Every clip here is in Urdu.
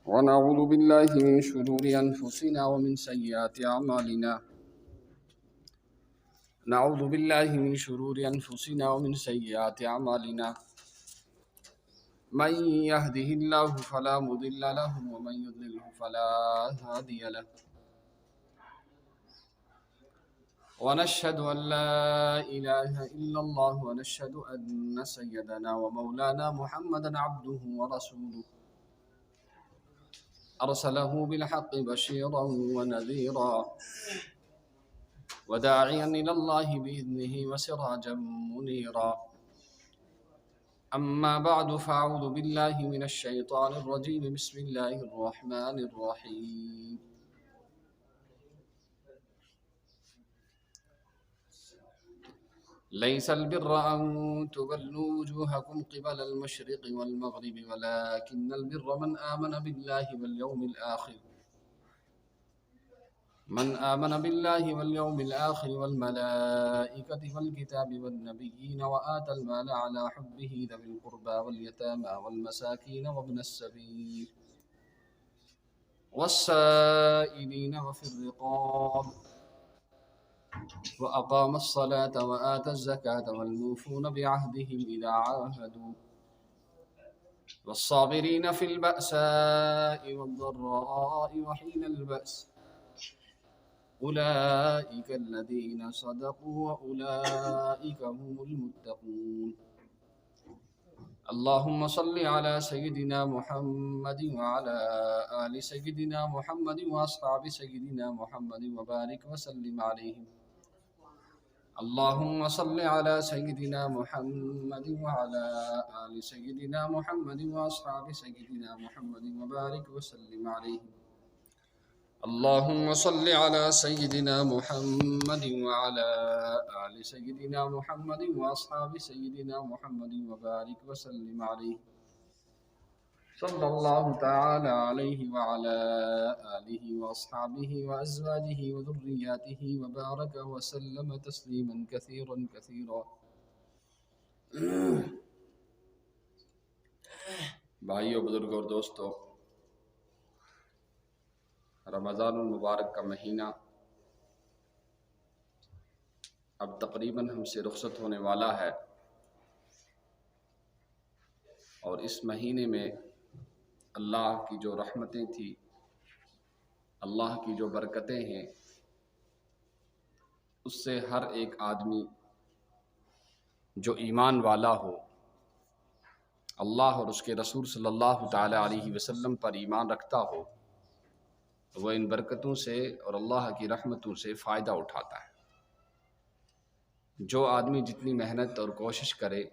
ونعوذ بالله من شرور أنفسنا ومن سيئات أعمالنا. نعوذ بالله من شرور أنفسنا ومن سيئات أعمالنا. من يهده الله فلا مضل له ومن يضلله فلا هادي له. ونشهد أن لا إله إلا الله ونشهد أن سيدنا ومولانا محمدا عبده ورسوله أرسله بالحق بشيرا ونذيرا وداعيا إلى الله بإذنه وسراجا منيرا. أما بعد فأعوذ بالله من الشيطان الرجيم. بسم الله الرحمن الرحيم. ليس البر أن تولوا وجوهكم قبل المشرق والمغرب ولكن البر من آمن بالله واليوم الآخر والملائكة والكتاب والنبيين وآتى المال على حبه ذوي القربى واليتامى والمساكين وابن السبيل والسائلين وفي الرقاب وأقام الصلاة وآتى الزكاة والموفون بعهدهم إذا عاهدوا والصابرين في البأساء والضراء وحين البأس أولئك الذين صدقوا وأولئك هم المتقون. اللهم صل على سيدنا محمد وعلى آل سيدنا محمد وأصحاب سيدنا محمد وبارك وسلم عليهم. اللهم صل على سيدنا محمد وعلى آل سيدنا محمد وأصحاب سيدنا محمد وبارك وسلم عليهم. اللهم صل على سيدنا محمد وعلى آل سيدنا محمد وأصحاب سيدنا محمد وبارك وسلم عليه. صلى الله تعالى عليه وعلى آله وأصحابه وأزواجه وذرياته وبارك وسلم تسليما كثيرا كثيرا. بھائیو، بزرگوں اور دوستو، رمضان المبارک کا مہینہ اب تقریباً ہم سے رخصت ہونے والا ہے، اور اس مہینے میں اللہ کی جو رحمتیں تھیں، اللہ کی جو برکتیں ہیں، اس سے ہر ایک آدمی جو ایمان والا ہو، اللہ اور اس کے رسول صلی اللہ تعالی علیہ وسلم پر ایمان رکھتا ہو، وہ ان برکتوں سے اور اللہ کی رحمتوں سے فائدہ اٹھاتا ہے۔ جو آدمی جتنی محنت اور کوشش کرے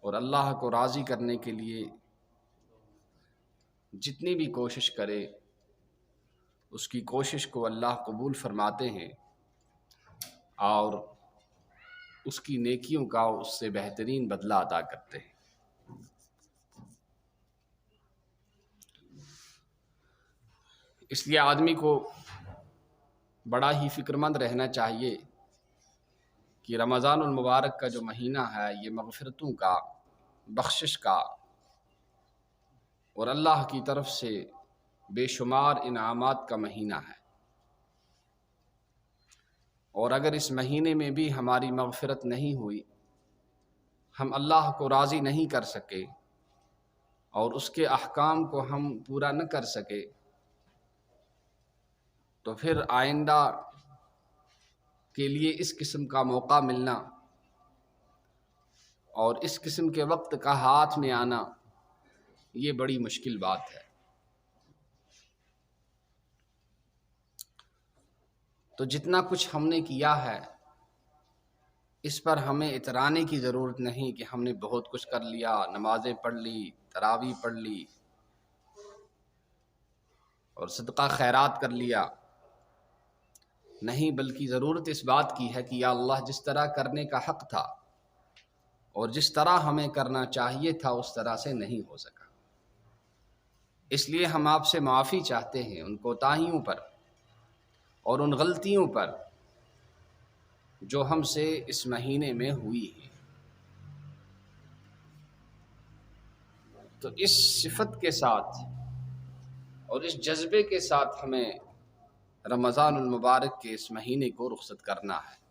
اور اللہ کو راضی کرنے کے لیے جتنی بھی کوشش کرے، اس کی کوشش کو اللہ قبول فرماتے ہیں اور اس کی نیکیوں کا اس سے بہترین بدلہ عطا کرتے ہیں۔ اس لیے آدمی کو بڑا ہی فکر مند رہنا چاہیے کہ رمضان المبارک کا جو مہینہ ہے، یہ مغفرتوں کا، بخشش کا اور اللہ کی طرف سے بے شمار انعامات کا مہینہ ہے، اور اگر اس مہینے میں بھی ہماری مغفرت نہیں ہوئی، ہم اللہ کو راضی نہیں کر سکے اور اس کے احکام کو ہم پورا نہ کر سکے، تو پھر آئندہ کے لیے اس قسم کا موقع ملنا اور اس قسم کے وقت کا ہاتھ میں آنا، یہ بڑی مشکل بات ہے۔ تو جتنا کچھ ہم نے کیا ہے، اس پر ہمیں اترانے کی ضرورت نہیں کہ ہم نے بہت کچھ کر لیا، نمازیں پڑھ لی، تراویح پڑھ لی اور صدقہ خیرات کر لیا، نہیں، بلکہ ضرورت اس بات کی ہے کہ یا اللہ، جس طرح کرنے کا حق تھا اور جس طرح ہمیں کرنا چاہیے تھا، اس طرح سے نہیں ہو سکا، اس لیے ہم آپ سے معافی چاہتے ہیں ان کوتاہیوں پر اور ان غلطیوں پر جو ہم سے اس مہینے میں ہوئی ہیں۔ تو اس صفت کے ساتھ اور اس جذبے کے ساتھ ہمیں رمضان المبارک کے اس مہینے کو رخصت کرنا ہے۔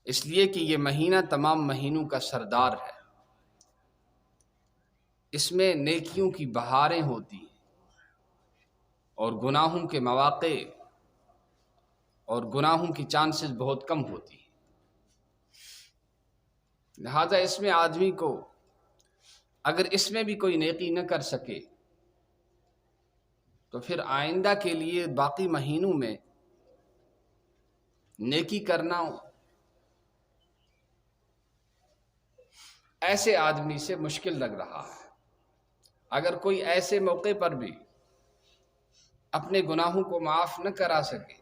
اس لیے کہ یہ مہینہ تمام مہینوں کا سردار ہے، اس میں نیکیوں کی بہاریں ہوتی ہیں اور گناہوں کے مواقع اور گناہوں کی چانسز بہت کم ہوتی ہیں۔ لہذا اس میں آدمی کو اگر اس میں بھی کوئی نیکی نہ کر سکے تو پھر آئندہ کے لیے باقی مہینوں میں نیکی کرنا ایسے آدمی سے مشکل لگ رہا ہے۔ اگر کوئی ایسے موقع پر بھی اپنے گناہوں کو معاف نہ کرا سکے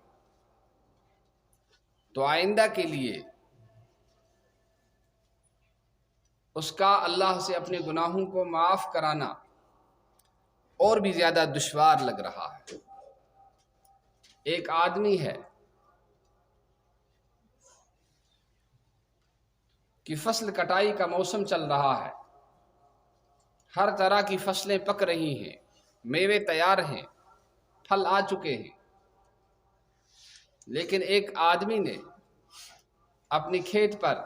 تو آئندہ کے لیے اس کا اللہ سے اپنے گناہوں کو معاف کرانا اور بھی زیادہ دشوار لگ رہا ہے۔ ایک آدمی ہے کہ فصل کٹائی کا موسم چل رہا ہے، ہر طرح کی فصلیں پک رہی ہیں، میوے تیار ہیں، پھل آ چکے ہیں، لیکن ایک آدمی نے اپنی کھیت پر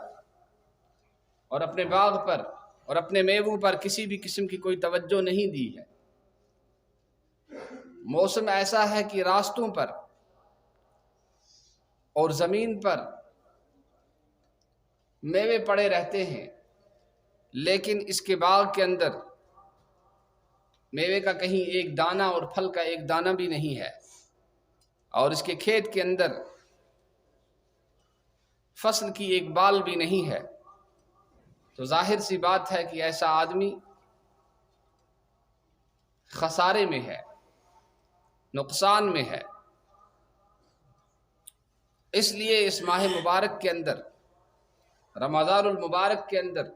اور اپنے باغ پر اور اپنے میووں پر کسی بھی قسم کی کوئی توجہ نہیں دی ہے۔ موسم ایسا ہے کہ راستوں پر اور زمین پر میوے پڑے رہتے ہیں، لیکن اس کے باغ کے اندر میوے کا کہیں ایک دانہ اور پھل کا ایک دانہ بھی نہیں ہے، اور اس کے کھیت کے اندر فصل کی ایک بال بھی نہیں ہے، تو ظاہر سی بات ہے کہ ایسا آدمی خسارے میں ہے، نقصان میں ہے۔ اس لیے اس ماہ مبارک کے اندر، رمضان المبارک کے اندر،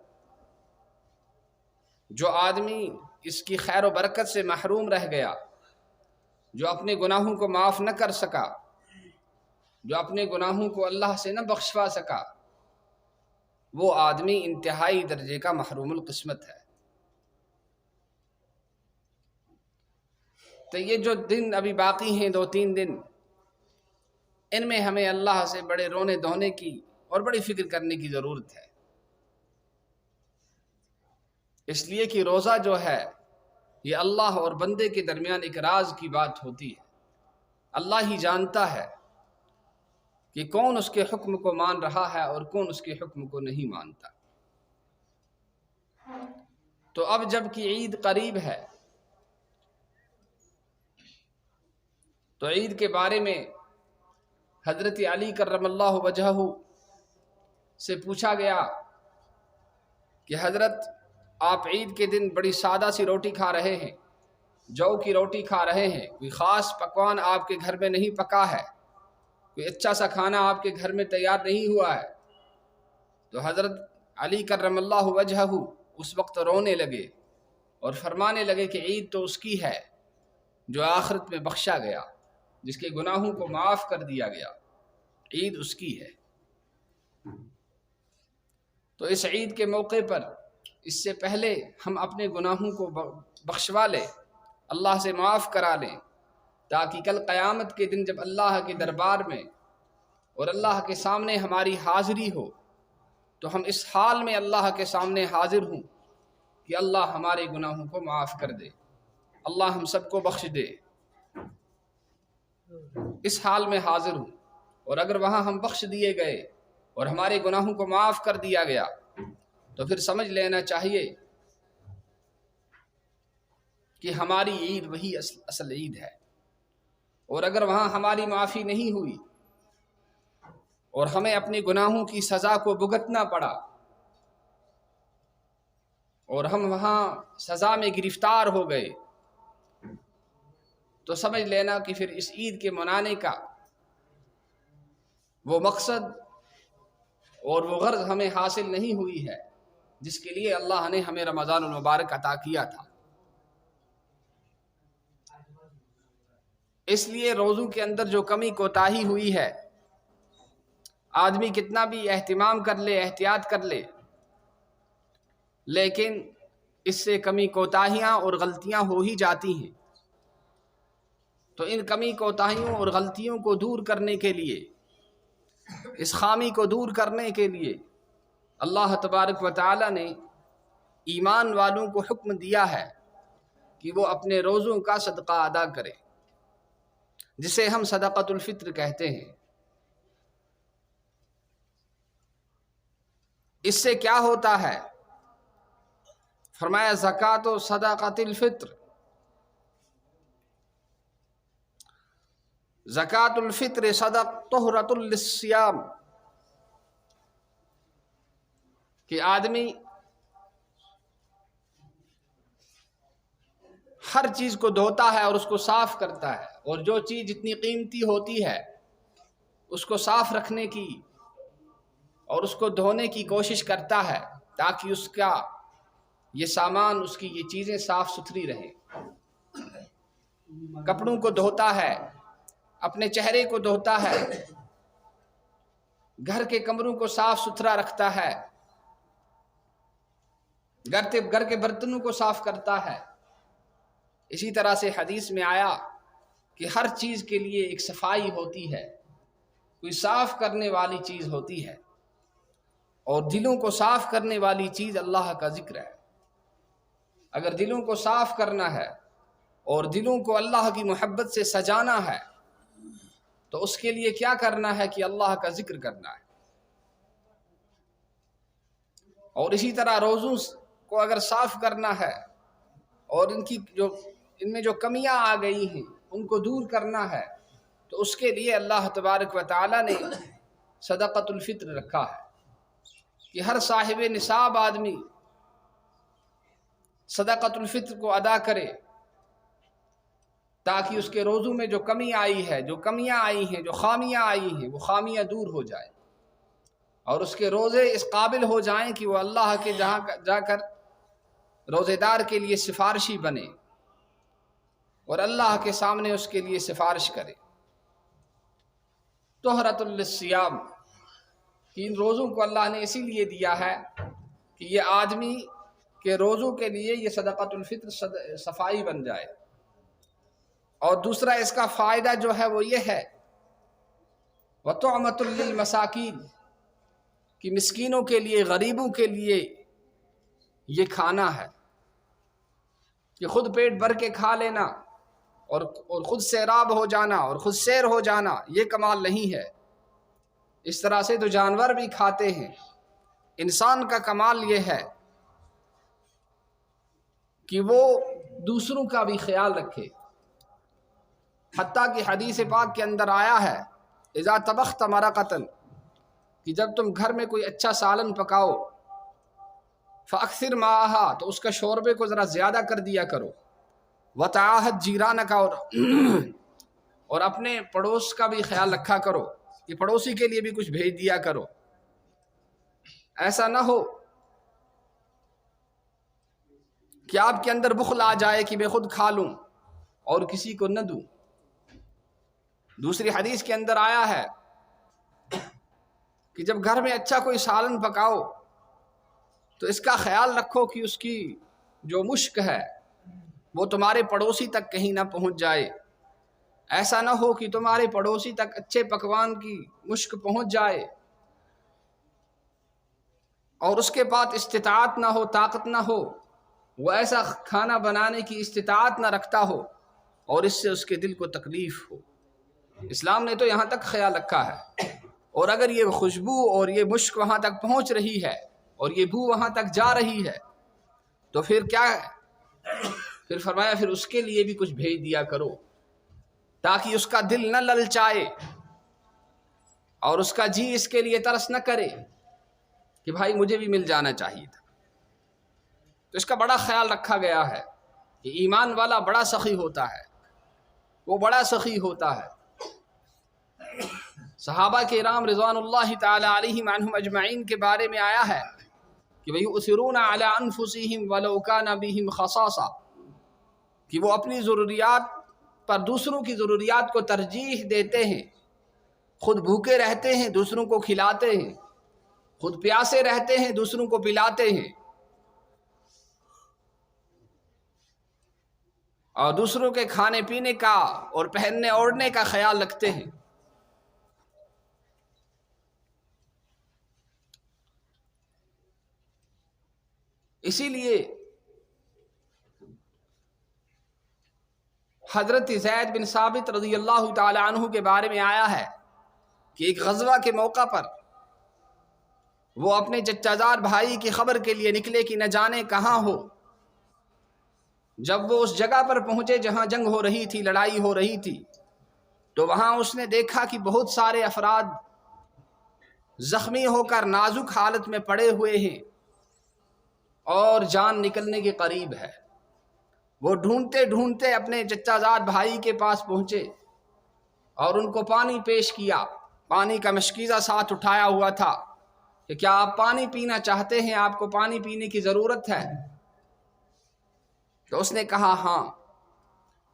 جو آدمی اس کی خیر و برکت سے محروم رہ گیا، جو اپنے گناہوں کو معاف نہ کر سکا، جو اپنے گناہوں کو اللہ سے نہ بخشوا سکا، وہ آدمی انتہائی درجے کا محروم القسمت ہے۔ تو یہ جو دن ابھی باقی ہیں، 2-3 دن، ان میں ہمیں اللہ سے بڑے رونے دھونے کی اور بڑی فکر کرنے کی ضرورت ہے، اس لیے کہ روزہ جو ہے یہ اللہ اور بندے کے درمیان ایک راز کی بات ہوتی ہے۔ اللہ ہی جانتا ہے کہ کون اس کے حکم کو مان رہا ہے اور کون اس کے حکم کو نہیں مانتا۔ تو اب جب کہ عید قریب ہے تو عید کے بارے میں حضرت علی کرم اللہ وجہہ سے پوچھا گیا کہ حضرت آپ عید کے دن بڑی سادہ سی روٹی کھا رہے ہیں، جو کی روٹی کھا رہے ہیں، کوئی خاص پکوان آپ کے گھر میں نہیں پکا ہے، کوئی اچھا سا کھانا آپ کے گھر میں تیار نہیں ہوا ہے۔ تو حضرت علی کرم اللہ وجہہ اس وقت رونے لگے اور فرمانے لگے کہ عید تو اس کی ہے جو آخرت میں بخشا گیا، جس کے گناہوں کو معاف کر دیا گیا، عید اس کی ہے۔ تو اس عید کے موقع پر اس سے پہلے ہم اپنے گناہوں کو بخشوا لیں، اللہ سے معاف کرا لیں، تاکہ کل قیامت کے دن جب اللہ کے دربار میں اور اللہ کے سامنے ہماری حاضری ہو تو ہم اس حال میں اللہ کے سامنے حاضر ہوں کہ اللہ ہمارے گناہوں کو معاف کر دے، اللہ ہم سب کو بخش دے، اس حال میں حاضر ہوں۔ اور اگر وہاں ہم بخش دیے گئے اور ہمارے گناہوں کو معاف کر دیا گیا تو پھر سمجھ لینا چاہیے کہ ہماری عید وہی اصل عید ہے۔ اور اگر وہاں ہماری معافی نہیں ہوئی اور ہمیں اپنے گناہوں کی سزا کو بھگتنا پڑا اور ہم وہاں سزا میں گرفتار ہو گئے تو سمجھ لینا کہ پھر اس عید کے منانے کا وہ مقصد اور وہ غرض ہمیں حاصل نہیں ہوئی ہے جس کے لیے اللہ نے ہمیں رمضان المبارک عطا کیا تھا۔ اس لیے روزوں کے اندر جو کمی کوتاہی ہوئی ہے، آدمی کتنا بھی اہتمام کر لے، احتیاط کر لے، لیکن اس سے کمی کوتاہیاں اور غلطیاں ہو ہی جاتی ہیں۔ تو ان کمی کوتاہیوں اور غلطیوں کو دور کرنے کے لیے، اس خامی کو دور کرنے کے لیے اللہ تبارک و تعالی نے ایمان والوں کو حکم دیا ہے کہ وہ اپنے روزوں کا صدقہ ادا کرے، جسے ہم صدقۃ الفطر کہتے ہیں۔ اس سے کیا ہوتا ہے؟ فرمایا زکوٰۃ و صدقۃ الفطر، زکوٰۃ الفطر طہرۃ للصیام، کہ آدمی ہر چیز کو دھوتا ہے اور اس کو صاف کرتا ہے، اور جو چیز جتنی قیمتی ہوتی ہے اس کو صاف رکھنے کی اور اس کو دھونے کی کوشش کرتا ہے، تاکہ اس کا یہ سامان، اس کی یہ چیزیں صاف ستھری رہیں۔ کپڑوں کو دھوتا ہے، اپنے چہرے کو دھوتا ہے، گھر کے کمروں کو صاف ستھرا رکھتا ہے، گھر کے برتنوں کو صاف کرتا ہے۔ اسی طرح سے حدیث میں آیا کہ ہر چیز کے لیے ایک صفائی ہوتی ہے، کوئی صاف کرنے والی چیز ہوتی ہے، اور دلوں کو صاف کرنے والی چیز اللہ کا ذکر ہے۔ اگر دلوں کو صاف کرنا ہے اور دلوں کو اللہ کی محبت سے سجانا ہے تو اس کے لیے کیا کرنا ہے کہ اللہ کا ذکر کرنا ہے۔ اور اسی طرح روزوں کو اگر صاف کرنا ہے اور ان میں جو کمیاں آ گئی ہیں ان کو دور کرنا ہے تو اس کے لیے اللہ تبارک و تعالی نے صدقۃ الفطر رکھا ہے کہ ہر صاحب نصاب آدمی صدقۃ الفطر کو ادا کرے، تاکہ اس کے روزوں میں جو کمی آئی ہے، جو کمیاں آئی ہیں، جو خامیاں آئی ہیں، وہ خامیاں دور ہو جائیں، اور اس کے روزے اس قابل ہو جائیں کہ وہ اللہ کے جہاں جا کر روزے دار کے لیے سفارشی بنے اور اللہ کے سامنے اس کے لیے سفارش کرے۔ طہرۃ للصیام، کہ ان روزوں کو اللہ نے اسی لیے دیا ہے کہ یہ آدمی کے روزوں کے لیے یہ صدقۃ الفطر صفائی بن جائے۔ اور دوسرا اس کا فائدہ جو ہے وہ یہ ہے وَطُعْمَةٌ لِّلْمَسَاكِينِ، کہ مسکینوں کے لیے، غریبوں کے لیے یہ کھانا ہے، کہ خود پیٹ بھر کے کھا لینا اور خود سیراب ہو جانا اور خود سیر ہو جانا یہ کمال نہیں ہے۔ اس طرح سے تو جانور بھی کھاتے ہیں۔ انسان کا کمال یہ ہے کہ وہ دوسروں کا بھی خیال رکھے، حتیٰ کہ حدیث پاک کے اندر آیا ہے اذا طبخت مرقۃ، کہ جب تم گھر میں کوئی اچھا سالن پکاؤ فاکثر ماءھا، تو اس کا شوربے کو ذرا زیادہ کر دیا کرو، وتعاہد جیرانک، اور اپنے پڑوس کا بھی خیال رکھا کرو کہ پڑوسی کے لیے بھی کچھ بھیج دیا کرو۔ ایسا نہ ہو کہ آپ کے اندر بخل آ جائے کہ میں خود کھا لوں اور کسی کو نہ دوں۔ دوسری حدیث کے اندر آیا ہے کہ جب گھر میں اچھا کوئی سالن پکاؤ تو اس کا خیال رکھو کہ اس کی جو مشک ہے وہ تمہارے پڑوسی تک کہیں نہ پہنچ جائے۔ ایسا نہ ہو کہ تمہارے پڑوسی تک اچھے پکوان کی مشک پہنچ جائے اور اس کے بعد استطاعت نہ ہو، طاقت نہ ہو، وہ ایسا کھانا بنانے کی استطاعت نہ رکھتا ہو اور اس سے اس کے دل کو تکلیف ہو۔ اسلام نے تو یہاں تک خیال رکھا ہے، اور اگر یہ خوشبو اور یہ مشک وہاں تک پہنچ رہی ہے اور یہ بو وہاں تک جا رہی ہے تو پھر کیا ہے؟ پھر فرمایا پھر اس کے لیے بھی کچھ بھیج دیا کرو، تاکہ اس کا دل نہ للچائے اور اس کا جی اس کے لیے ترس نہ کرے کہ بھائی مجھے بھی مل جانا چاہیے تھا۔ تو اس کا بڑا خیال رکھا گیا ہے کہ ایمان والا بڑا سخی ہوتا ہے، وہ بڑا سخی ہوتا ہے۔ صحابہ کرام رضوان اللہ تعالی علیہم عنہم اجمعین کے بارے میں آیا ہے کہ وَيُؤْثِرُونَ عَلَىٰ أَنفُسِهِمْ وَلَوْ كَانَ بِهِمْ خَصَاصَةٌ، کہ وہ اپنی ضروریات پر دوسروں کی ضروریات کو ترجیح دیتے ہیں، خود بھوکے رہتے ہیں دوسروں کو کھلاتے ہیں، خود پیاسے رہتے ہیں دوسروں کو پلاتے ہیں، اور دوسروں کے کھانے پینے کا اور پہننے اوڑھنے کا خیال رکھتے ہیں۔ اسی لیے حضرت زید بن ثابت رضی اللہ تعالی عنہ کے بارے میں آیا ہے کہ ایک غزوہ کے موقع پر وہ اپنے چچا زاد بھائی کی خبر کے لیے نکلے کہ نہ جانے کہاں ہو۔ جب وہ اس جگہ پر پہنچے جہاں جنگ ہو رہی تھی، لڑائی ہو رہی تھی، تو وہاں اس نے دیکھا کہ بہت سارے افراد زخمی ہو کر نازک حالت میں پڑے ہوئے ہیں اور جان نکلنے کے قریب ہے۔ وہ ڈھونڈتے ڈھونڈتے اپنے چچا زاد بھائی کے پاس پہنچے اور ان کو پانی پیش کیا۔ پانی کا مشکیزہ ساتھ اٹھایا ہوا تھا کہ کیا آپ پانی پینا چاہتے ہیں، آپ کو پانی پینے کی ضرورت ہے؟ تو اس نے کہا ہاں۔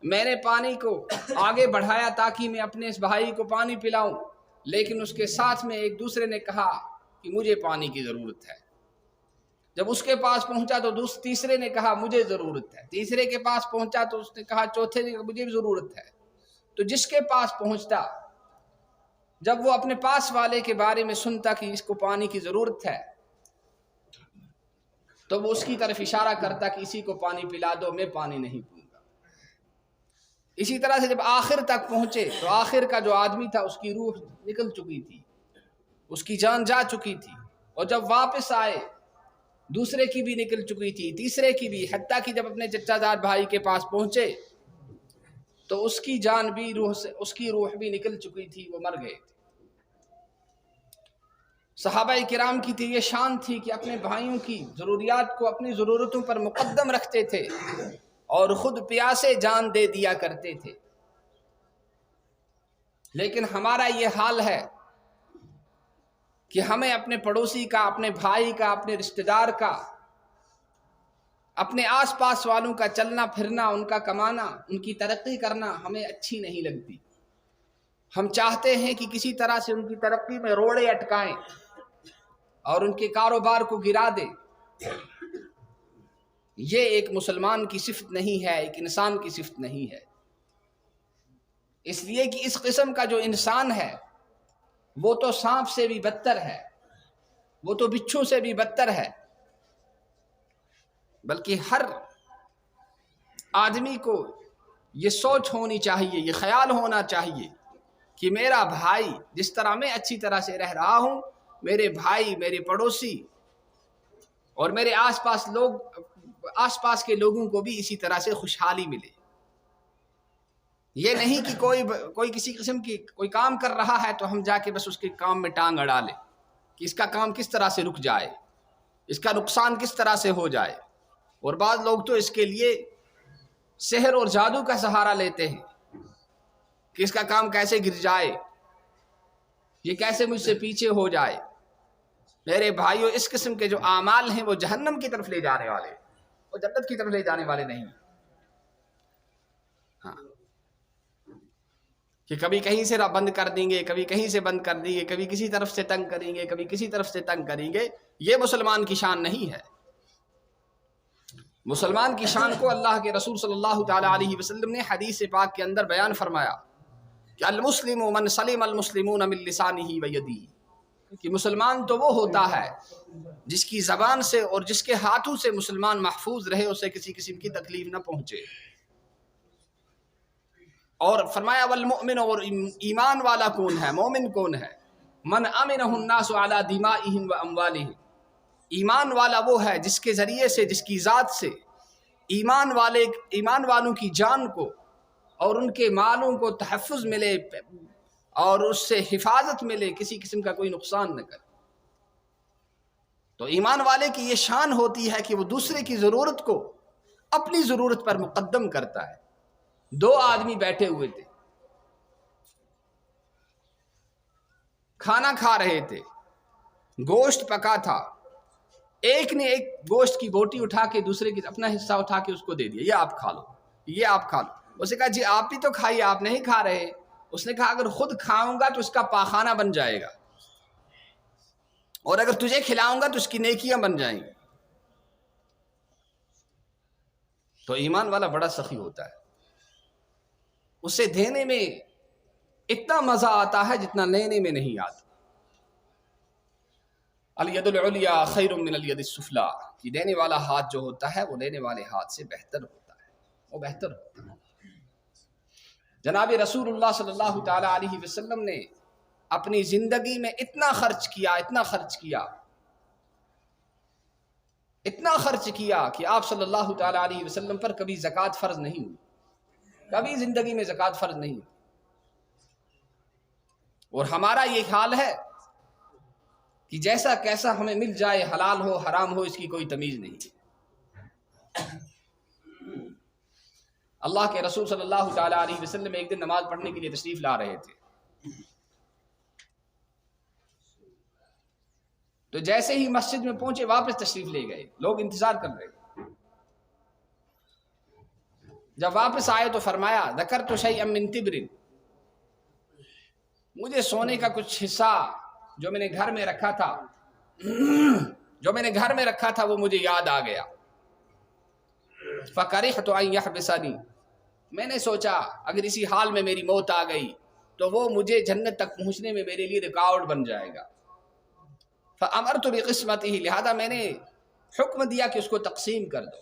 میں نے پانی کو آگے بڑھایا تاکہ میں اپنے اس بھائی کو پانی پلاؤں، لیکن اس کے ساتھ میں ایک دوسرے نے کہا کہ مجھے پانی کی ضرورت ہے۔ جب اس کے پاس پہنچا تو تیسرے نے کہا مجھے ضرورت ہے، تیسرے کے پاس پہنچا تو اس نے کہا چوتھے نے کہا مجھے بھی ضرورت ہے۔ تو جس کے پاس پہنچتا، جب وہ اپنے پاس والے کے بارے میں سنتا کہ اس کو پانی کی ضرورت ہے، تو وہ اس کی طرف اشارہ کرتا کہ اسی کو پانی پلا دو، میں پانی نہیں پیوں گا۔ اسی طرح سے جب آخر تک پہنچے تو آخر کا جو آدمی تھا اس کی روح نکل چکی تھی، اس کی جان جا چکی تھی، اور جب واپس آئے دوسرے کی بھی نکل چکی تھی، تیسرے کی بھی، حتیٰ کہ جب اپنے چچا زاد بھائی کے پاس پہنچے تو اس کی جان بھی اس کی روح بھی نکل چکی تھی، وہ مر گئے تھے۔ صحابہ کرام کی تھی یہ شان تھی کہ اپنے بھائیوں کی ضروریات کو اپنی ضرورتوں پر مقدم رکھتے تھے اور خود پیاسے جان دے دیا کرتے تھے۔ لیکن ہمارا یہ حال ہے کہ ہمیں اپنے پڑوسی کا، اپنے بھائی کا، اپنے رشتہ دار کا، اپنے آس پاس والوں کا چلنا پھرنا، ان کا کمانا، ان کی ترقی کرنا ہمیں اچھی نہیں لگتی۔ ہم چاہتے ہیں کہ کسی طرح سے ان کی ترقی میں روڑے اٹکائیں اور ان کے کاروبار کو گرا دیں۔ یہ ایک مسلمان کی صفت نہیں ہے، ایک انسان کی صفت نہیں ہے۔ اس لیے کہ اس قسم کا جو انسان ہے وہ تو سانپ سے بھی بدتر ہے، وہ تو بچھو سے بھی بدتر ہے۔ بلکہ ہر آدمی کو یہ سوچ ہونی چاہیے، یہ خیال ہونا چاہیے کہ میرا بھائی جس طرح میں اچھی طرح سے رہ رہا ہوں، میرے بھائی، میرے پڑوسی اور میرے آس پاس کے لوگوں کو بھی اسی طرح سے خوشحالی ملے۔ یہ نہیں کہ کوئی کسی قسم کی کوئی کام کر رہا ہے تو ہم جا کے بس اس کے کام میں ٹانگ اڑا لیں کہ اس کا کام کس طرح سے رک جائے، اس کا نقصان کس طرح سے ہو جائے۔ اور بعض لوگ تو اس کے لیے سحر اور جادو کا سہارا لیتے ہیں کہ اس کا کام کیسے گر جائے، یہ کیسے مجھ سے پیچھے ہو جائے۔ میرے بھائیوں، اس قسم کے جو اعمال ہیں وہ جہنم کی طرف لے جانے والے، وہ جنت کی طرف لے جانے والے نہیں۔ ہاں، کہ کبھی کہیں سے بند کر دیں گے، کبھی کہیں سے بند کر دیں گے، کبھی کسی طرف سے تنگ کریں گے، کبھی کسی طرف سے تنگ کریں گے، یہ مسلمان کی شان نہیں ہے۔ مسلمان کی شان کو اللہ کے رسول صلی اللہ تعالی علیہ وسلم نے حدیث پاک کے اندر بیان فرمایا کہ المسلم من سلم المسلمون من لسانہ ویدہ، کہ مسلمان تو وہ ہوتا ہے جس کی زبان سے اور جس کے ہاتھوں سے مسلمان محفوظ رہے، اسے کسی قسم کی تکلیف نہ پہنچے۔ اور فرمایا والمؤمن، اور ایمان والا کون ہے، مومن کون ہے؟ من امنہ الناس علی دمائہم واموالہم، ایمان والا وہ ہے جس کے ذریعے سے، جس کی ذات سے ایمان والوں کی جان کو اور ان کے مالوں کو تحفظ ملے اور اس سے حفاظت ملے، کسی قسم کا کوئی نقصان نہ کرے۔ تو ایمان والے کی یہ شان ہوتی ہے کہ وہ دوسرے کی ضرورت کو اپنی ضرورت پر مقدم کرتا ہے۔ دو آدمی بیٹھے ہوئے تھے، کھانا کھا رہے تھے، گوشت پکا تھا، ایک نے ایک گوشت کی بوٹی اٹھا کے دوسرے کی اپنا حصہ اٹھا کے اس کو دے دیا، یہ آپ کھا لو، یہ آپ کھا لو۔ اس نے کہا جی آپ بھی تو کھائیے، آپ نہیں کھا رہے۔ اس نے کہا اگر خود کھاؤں گا تو اس کا پاخانہ بن جائے گا، اور اگر تجھے کھلاؤں گا تو اس کی نیکیاں بن جائیں گی۔ تو ایمان والا بڑا سخی ہوتا ہے۔ اسے دینے میں اتنا مزہ آتا ہے جتنا لینے میں نہیں آتا۔ الید العلیٰ خیر من الید السفلیٰ، کہ دینے والا ہاتھ جو ہوتا ہے وہ لینے والے ہاتھ سے بہتر ہوتا ہے، وہ بہتر ہوتا ہے۔ جناب رسول اللہ صلی اللہ تعالی علیہ وسلم نے اپنی زندگی میں اتنا خرچ کیا کہ آپ صلی اللہ تعالی علیہ وسلم پر کبھی زکوٰۃ فرض نہیں ہوئی، کبھی زندگی میں زکوٰۃ فرض نہیں ہوئی۔ اور ہمارا یہ حال ہے کہ جیسا کیسا ہمیں مل جائے، حلال ہو حرام ہو، اس کی کوئی تمیز نہیں۔ اللہ کے رسول صلی اللہ تعالی علیہ وسلم ایک دن نماز پڑھنے کے لیے تشریف لا رہے تھے، تو جیسے ہی مسجد میں پہنچے واپس تشریف لے گئے، لوگ انتظار کر رہے تھے۔ جب واپس آئے تو فرمایا ذکرت شیئا من تبر، مجھے سونے کا کچھ حصہ جو میں نے گھر میں رکھا تھا وہ مجھے یاد آ گیا۔ فکرہت ان یحبسنی، میں نے سوچا اگر اسی حال میں میری موت آ گئی تو وہ مجھے جنت تک پہنچنے میں میرے لیے رکاوٹ بن جائے گا۔ فامرت بقسمتہ، لہذا میں نے حکم دیا کہ اس کو تقسیم کر دو۔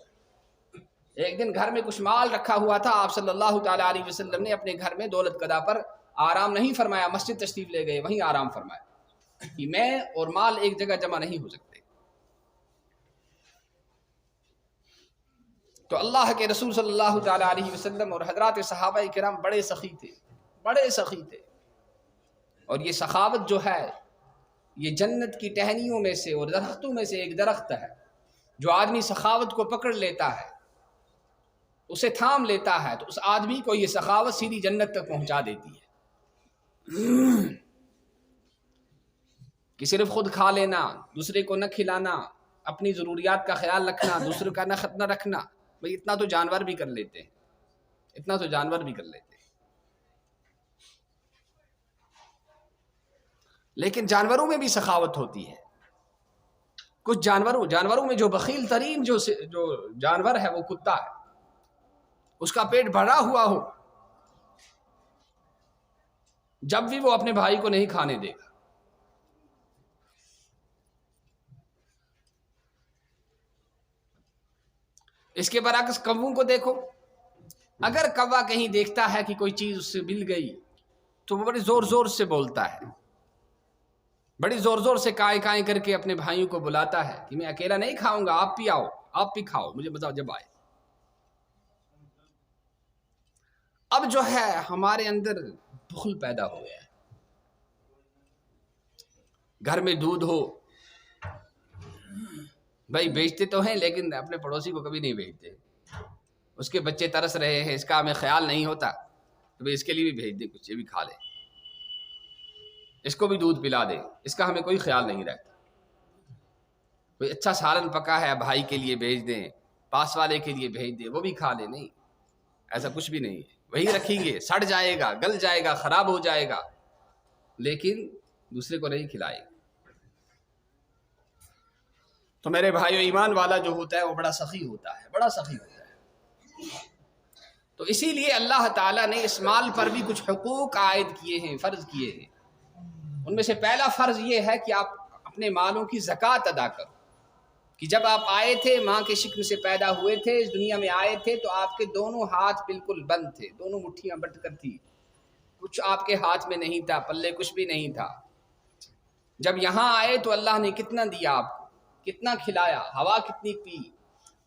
ایک دن گھر میں کچھ مال رکھا ہوا تھا، آپ صلی اللہ تعالی علیہ وسلم نے اپنے گھر میں دولت قضا پر آرام نہیں فرمایا، مسجد تشریف لے گئے، وہیں آرام فرمایا کہ میں اور مال ایک جگہ جمع نہیں ہو سکتے۔ تو اللہ کے رسول صلی اللہ تعالی علیہ وسلم اور حضرات صحابہ کرام بڑے سخی تھے، اور یہ سخاوت جو ہے یہ جنت کی ٹہنیوں میں سے اور درختوں میں سے ایک درخت ہے۔ جو آدمی سخاوت کو پکڑ لیتا ہے، اسے تھام لیتا ہے، تو اس آدمی کو یہ سخاوت سیدھی جنت تک پہنچا دیتی ہے۔ کہ صرف خود کھا لینا، دوسرے کو نہ کھلانا، اپنی ضروریات کا خیال رکھنا، دوسرے کا نہ رکھنا، بھئی اتنا تو جانور بھی کر لیتے ہیں، لیکن جانوروں میں بھی سخاوت ہوتی ہے۔ کچھ جانوروں میں جو بخیل ترین جو جانور ہے وہ کتا ہے، اس کا پیٹ بھرا ہوا ہو، جب بھی وہ اپنے بھائی کو نہیں کھانے دے گا۔ اس کے برعکس کووں کو دیکھو، اگر کوا کہیں دیکھتا ہے کہ کوئی چیز اس سے مل گئی تو وہ بڑی زور زور سے بولتا ہے، بڑی زور زور سے کائیں کر کے اپنے بھائیوں کو بلاتا ہے کہ میں اکیلا نہیں کھاؤں گا، آپ بھی آؤ، آپ بھی کھاؤ، مجھے مزہ جب آئے۔ اب جو ہے ہمارے اندر بخل پیدا ہو گیا ہے۔ گھر میں دودھ ہو، بھائی بیچتے تو ہیں لیکن اپنے پڑوسی کو کبھی نہیں بیچتے، اس کے بچے ترس رہے ہیں، اس کا ہمیں خیال نہیں ہوتا تو بھائی اس کے لیے بھی بھیج دیں، کچھ یہ بھی کھا لے، اس کو بھی دودھ پلا دیں، اس کا ہمیں کوئی خیال نہیں رہتا۔ کوئی اچھا سالن پکا ہے، بھائی کے لیے بھیج دیں، پاس والے کے لیے بھیج دیں، وہ بھی کھا لے، نہیں، ایسا کچھ بھی نہیں ہے۔ وہی رکھیں گے، سڑ جائے گا، گل جائے گا، خراب ہو جائے گا، لیکن دوسرے کو نہیں کھلائے گا۔ تو میرے بھائیو، ایمان والا جو ہوتا ہے وہ بڑا سخی ہوتا ہے، تو اسی لیے اللہ تعالیٰ نے اس مال پر بھی کچھ حقوق عائد کیے ہیں، فرض کیے ہیں۔ ان میں سے پہلا فرض یہ ہے کہ آپ اپنے مالوں کی زکوٰۃ ادا کرو، کہ جب آپ آئے تھے، ماں کے شکم سے پیدا ہوئے تھے، اس دنیا میں آئے تھے تو آپ کے دونوں ہاتھ بالکل بند تھے، دونوں مٹھیاں بٹ کر تھی، کچھ آپ کے ہاتھ میں نہیں تھا، پلے کچھ بھی نہیں تھا۔ جب یہاں آئے تو اللہ نے کتنا دیا آپ کو، کتنا کھلایا، ہوا کتنی پی،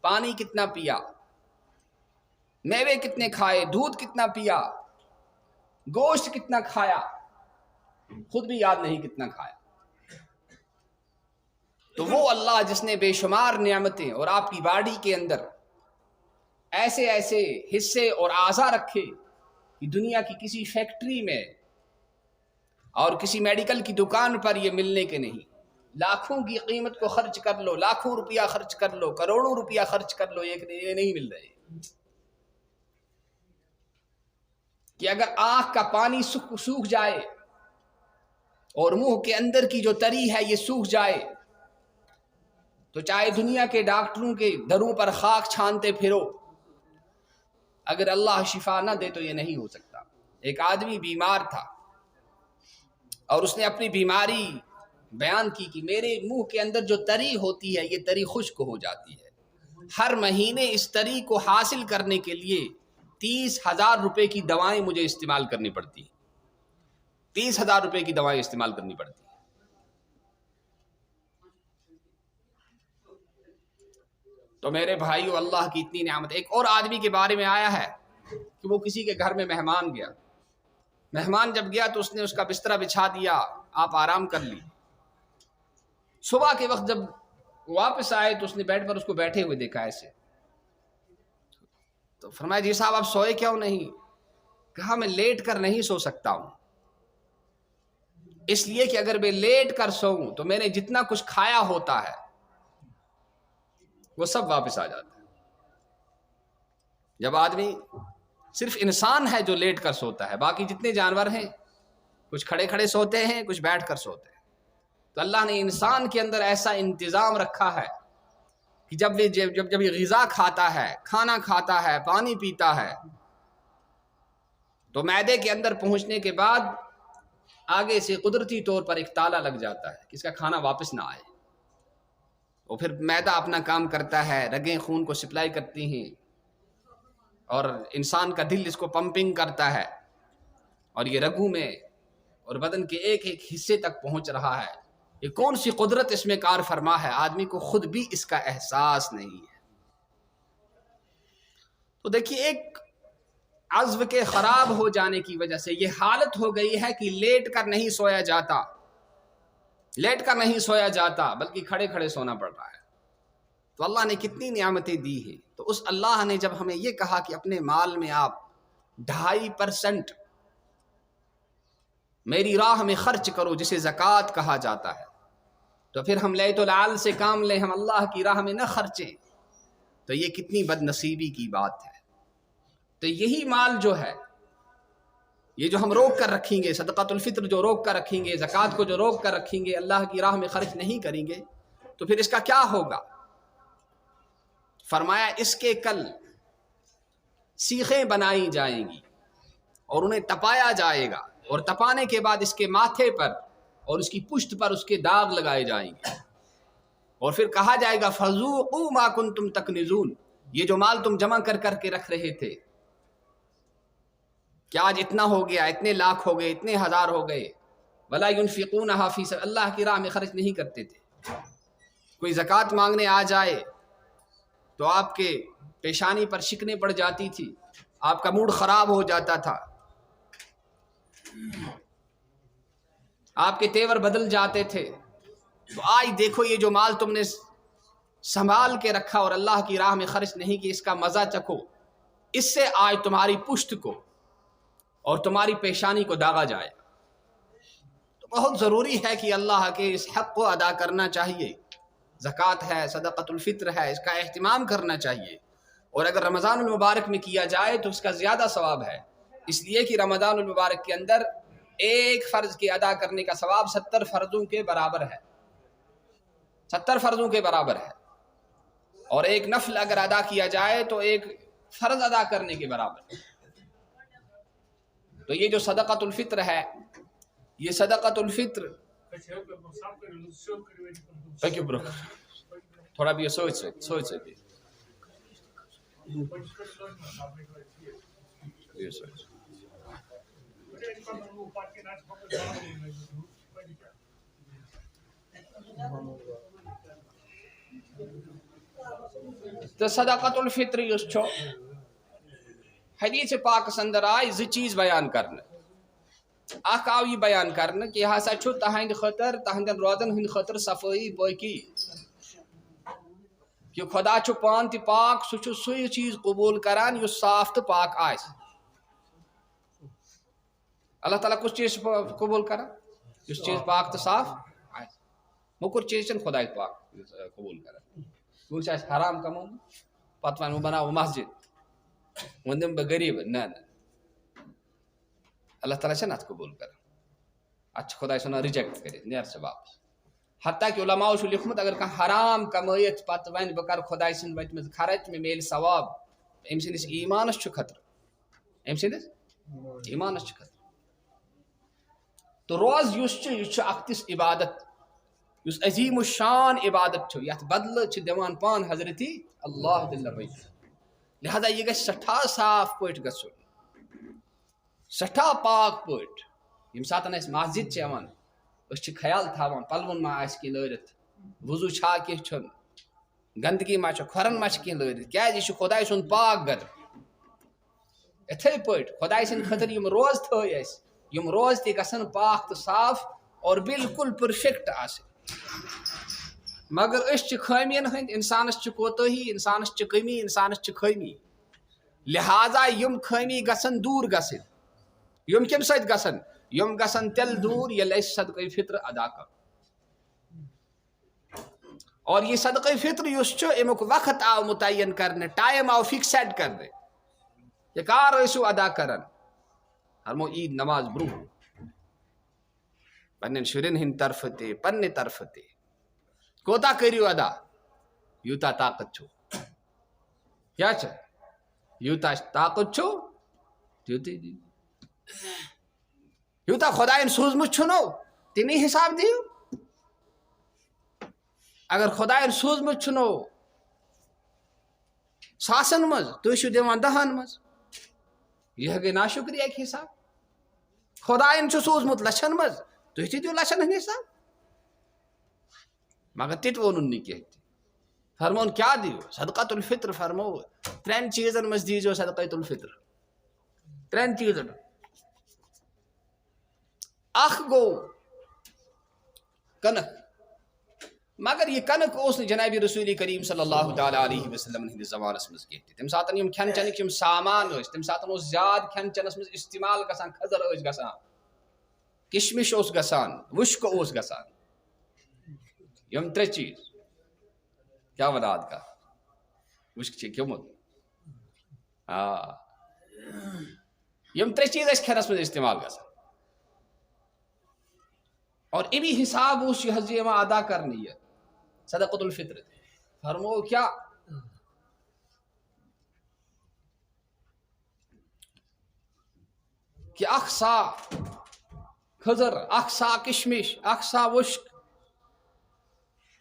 پانی کتنا پیا، میوے کتنے کھائے، دودھ کتنا پیا، گوشت کتنا کھایا، خود بھی یاد نہیں کتنا کھایا۔ تو وہ اللہ جس نے بے شمار نعمتیں اور آپ کی باڈی کے اندر ایسے ایسے حصے اور اعضاء رکھے کہ دنیا کی کسی فیکٹری میں اور کسی میڈیکل کی دکان پر یہ ملنے کے نہیں، لاکھوں کی قیمت کو خرچ کر لو، لاکھوں روپیہ خرچ کر لو، کروڑوں روپیہ خرچ کر لو، یہ نہیں مل رہے۔ کہ اگر آنکھ کا پانی سوکھ جائے اور منہ کے اندر کی جو تری ہے یہ سوکھ جائے تو چاہے دنیا کے ڈاکٹروں کے دروں پر خاک چھانتے پھرو، اگر اللہ شفا نہ دے تو یہ نہیں ہو سکتا۔ ایک آدمی بیمار تھا اور اس نے اپنی بیماری بیان کی کہ میرے منہ کے اندر جو تری ہوتی ہے یہ تری خشک ہو جاتی ہے، ہر مہینے اس تری کو حاصل کرنے کے لیے 30,000 روپے کی دوائیں مجھے استعمال کرنی پڑتی ہیں، 30,000 روپے کی دوائیں استعمال کرنی پڑتی ہیں۔ تو میرے بھائیو، اللہ کی اتنی نعمت۔ ایک اور آدمی کے بارے میں آیا ہے کہ وہ کسی کے گھر میں مہمان گیا، مہمان جب گیا تو اس نے اس کا بستر بچھا دیا، آپ آرام کر لی۔ صبح کے وقت جب واپس آئے تو اس نے بیڈ پر اس کو بیٹھے ہوئے دیکھا ایسے، تو فرمایا جی صاحب آپ سوئے کیوں نہیں؟ کہا میں لیٹ کر نہیں سو سکتا ہوں، اس لیے کہ اگر میں لیٹ کر سوؤں تو میں نے جتنا کچھ کھایا ہوتا ہے وہ سب واپس آ جاتا ہے۔ جب آدمی، صرف انسان ہے جو لیٹ کر سوتا ہے، باقی جتنے جانور ہیں کچھ کھڑے کھڑے سوتے ہیں، کچھ بیٹھ کر سوتے ہیں۔ تو اللہ نے انسان کے اندر ایسا انتظام رکھا ہے کہ جب یہ غذا کھاتا ہے، کھانا کھاتا ہے، پانی پیتا ہے، تو معدے کے اندر پہنچنے کے بعد آگے سے قدرتی طور پر ایک تالا لگ جاتا ہے کہ اس کا کھانا واپس نہ آئے۔ اور پھر معدہ اپنا کام کرتا ہے، رگیں خون کو سپلائی کرتی ہیں اور انسان کا دل اس کو پمپنگ کرتا ہے، اور یہ رگوں میں اور بدن کے ایک ایک حصے تک پہنچ رہا ہے۔ یہ کون سی قدرت اس میں کار فرما ہے، آدمی کو خود بھی اس کا احساس نہیں ہے۔ تو دیکھیے، ایک عضو کے خراب ہو جانے کی وجہ سے یہ حالت ہو گئی ہے کہ لیٹ کر نہیں سویا جاتا، لیٹ کر نہیں سویا جاتا بلکہ کھڑے کھڑے سونا پڑ رہا ہے۔ تو اللہ نے کتنی نعمتیں دی ہیں، تو اس اللہ نے جب ہمیں یہ کہا کہ اپنے مال میں آپ 2.5% میری راہ میں خرچ کرو، جسے زکوٰۃ کہا جاتا ہے، تو پھر ہم لیت العال سے کام لیں، ہم اللہ کی راہ میں نہ خرچیں، تو یہ کتنی بد نصیبی کی بات ہے۔ تو یہی مال جو ہے، یہ جو ہم روک کر رکھیں گے، صدقۃ الفطر جو روک کر رکھیں گے، زکوٰۃ کو جو روک کر رکھیں گے، اللہ کی راہ میں خرچ نہیں کریں گے، تو پھر اس کا کیا ہوگا؟ فرمایا اس کے کل سیخیں بنائی جائیں گی اور انہیں تپایا جائے گا، اور تپانے کے بعد اس کے ماتھے پر اور اس کی پشت پر اس کے داغ لگائے جائیں گے، اور پھر کہا جائے گا فَذُوقُوا مَا كُنتُمْ تَكْنِزُونَ، یہ جو مال تم جمع کر کر کے رکھ رہے تھے، کہ آج اتنا ہو گیا، اتنے لاکھ ہو گئے، اتنے ہزار ہو گئے، وَلَا يُنْفِقُونَهَا فِي سَبِيلِ، اللہ کی راہ میں خرچ نہیں کرتے تھے۔ کوئی زکوٰۃ مانگنے آ جائے تو آپ کے پیشانی پر شکنیں پڑ جاتی تھی، آپ کا موڈ خراب ہو جاتا تھا، آپ کے تیور بدل جاتے تھے۔ تو آج دیکھو یہ جو مال تم نے سنبھال کے رکھا اور اللہ کی راہ میں خرچ نہیں کی، اس کا مزہ چکھو، اس سے آج تمہاری پشت کو اور تمہاری پیشانی کو داغا جائے۔ تو بہت ضروری ہے کہ اللہ کے اس حق کو ادا کرنا چاہیے۔ زکوٰۃ ہے، صدقۃ الفطر ہے، اس کا اہتمام کرنا چاہیے، اور اگر رمضان المبارک میں کیا جائے تو اس کا زیادہ ثواب ہے، اس لیے کہ رمضان المبارک کے اندر ایک فرض کے ادا کرنے کا ثواب 70 فرضوں کے برابر ہے، 70 فرضوں کے برابر ہے، اور ایک نفل اگر ادا کیا جائے تو ایک فرض ادا کرنے کے برابر ہے۔ تو یہ جو صدقۃ الفطر ہے، یہ صدقۃ الفطر تھوڑا بھی سوچ تو صدقۃ الفطر یس چھو حدیث پاک اندر آئی زٕ چیز بیان کرنے، اخ آو یہ بیان کرنے کہ یہ ہسا چھو تہند خطر، تہندن روزن ہند خطر صفائی پاکی، کہ خدا چھو پان تی پاک، سو چھو سوئی چیز قبول کران یس صاف تو پاک آئس۔ اللہ تعالیٰ کس چیز قبول کران؟ یس چیز پاک تو صاف آئس۔ مکر چیز چن خدا پاک قبول کران۔ وہ حرام کمون پتہ ون بناو مسجد ون دم بہ غریب، نہ اللہ تعالیٰ چھن ات قبول کران، ات خدا سن ریجیکٹ کرت نیر سے واپس۔ حتیٰ کہ علماء چھُ لیکھمت اگر کانٛہہ حرام کمٲیِتھ پتہ ون بہ کر خدا سٕنٛدِ وتہِ منٛز خرچ، مےٚ میلہِ ثواب، أمۍ سٕنٛدِس ایٖمانس چھُ خطرٕ، أمۍ سٕنٛدِس ایمان خطر تو روز یہ اخ تس عبادت اس عظیم الشان عبادت یت بدلہ دان پان حضرت اللہ جل وعلا لہذا یہ گژھِ سٹھا صاف پٲٹھۍ گژھُن سٹھا پاک پٲٹھۍ ییٚمہِ ساتہٕ أسۍ مسجد چھِ یِوان أسۍ چھِ خیال تھاوان پلون ما آسہِ کینٛہہ لٲرِتھ وضوٗ چھا کینٛہہ چھُنہٕ گندگی ما چھِ کھۄرن ما چھِ کینٛہہ لٲرِتھ کیٛازِ یہِ چھُ خۄداے سُنٛد پاک گھر یِتھَے پٲٹھۍ خۄداے سٕنٛدِ خٲطرٕ یِم روز تھٲے اَسہِ یِم روز تہِ گژھن پاک تہٕ صاف اور بالکل پٔرفیکٹ آسٕنۍ مگر أسۍ چھِ خٲمیَن ہٕنٛدۍ اِنسانَس چھِ کوتٲہی اِنسانَس چھِ کٔمی اِنسانَس چھِ خٲمی لہذا یِم خٲمی گژھن دوٗر گژھٕنۍ یِم کَمہِ سۭتۍ گژھن یِم گژھن تیٚلہِ دوٗر ییٚلہِ أسۍ صدقے فطر ادا کرو اور یہ صدقہ فطر یُس چھُ امیُک وقت آو متعین کرنہٕ ٹایم آو فکسڈ کرنہٕ یہ کر ٲسِو ادا کران ہرمو عید نماز برونٛہہ پننٮ۪ن شُرٮ۪ن ہٕنٛدِ طرفہٕ تہِ پننہِ طرفہٕ تہِ کوتاہ کٔرِو ادا یوٗتاہ طاقت چھُ کیٛاہ چھُ یوٗتاہ طاقت چھُ تیُتُے دِیِو یوٗتاہ خۄدایَن سوٗزمُت چھُنو تمی حساب دِیِو اگر خۄدایَن سوٗزمُت چھُنو ساسن منٛز تُہۍ چھِو دِوان دہن منٛز یہ گٔے ناشُکری اکہِ حساب خۄدایَن چھُ سوٗزمُت لچھن منٛز تُہۍ تہِ دِیِو لچھن ہٕنٛدۍ حساب مگر تہِ تہِ ووٚنُن نہٕ کینٛہہ تہِ فرمون کیٛاہ دِیِو صدقۃ الفطر فرمو 3 چیٖزن منٛز دیٖزیو صدقۃ الفطر 3 چیٖزن اکھ گوٚو کنک مگر یہ کنک اوس نہٕ جناب رسول کریم صلی اللہ تعالیٰ علیہ وسلم ہندس زمانس منٛز کینٛہہ تہِ تمہِ ساتہٕ یِم کھٮ۪ن چٮ۪نٕکۍ یِم سامان ٲسۍ تمہِ ساتہٕ اوس زیادٕ کھٮ۪ن چٮ۪نس منٛز استعمال گژھان کھٔزر ٲسۍ گژھان کشمش اوس گژھان وُشک اوس گژھان یِم 3 چیٖز کیٛاہ وناد کا وُشک چھِ کھیوٚمُت یِم 3 چیٖز ٲسۍ کھٮ۪نس منٛز استعمال گژھان اور امی حساب اس یہ حض یِوان ادا کرنہٕ یہِ صدقۃ الفطر فرمو کیا کہ اکھ سا کھٔزر اکھ سا کشمش اکھ سا وُشک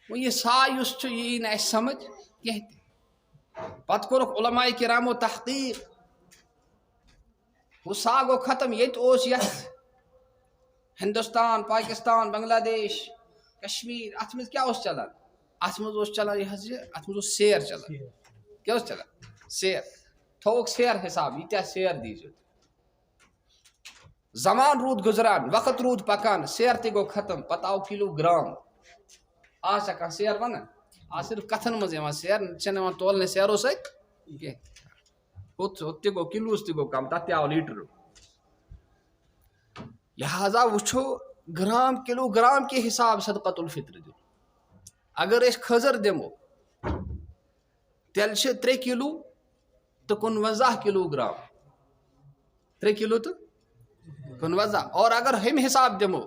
وۄنۍ یہِ سا یُس چھُ یہِ یی نہٕ اَسہِ سمجھ کینٛہہ تہِ پتہٕ کوٚرُکھ علماء کرامو تحقیق ہُہ سا گوٚو ختم ییٚتہِ اوس یتھ ہندوستان پاکستان بنگلہ دیش کشمیر اتھ منٛز کیٛاہ اوس چلان اتھ منٛز اوس چلان یہ حظ اتھ منٛز اوس سیر چلان کیٛاہ اوس چلان سیر تھووُکھ سیر حساب ییٖتیٛاہ سیر دیٖزیو زمان روٗد گُزران وقت روٗد پکان سیر تہِ گوٚو ختم پتہٕ آو کِلوٗ گرام آز چھا کانٛہہ سیر ونان آز صرف کتھن منٛز یِوان سیر چھنہٕ یِوان تولنہٕ سیرو سۭتۍ کینٛہہ ہُتھ تہِ گوٚو کِلوٗس تہِ گوٚو کم تتھ تہِ آو لیٖٹر لہذا وٕچھو گرام کِلوٗ گرام کے حساب صدقۃ الفطر دیُن اگر أسۍ کھٔزر دِمو تیٚلہِ چھِ 3 کِلوٗ تہٕ 55 کِلوٗ گرام 3 کِلوٗ تہٕ 55 اور اگر ہُمہِ حساب دِمو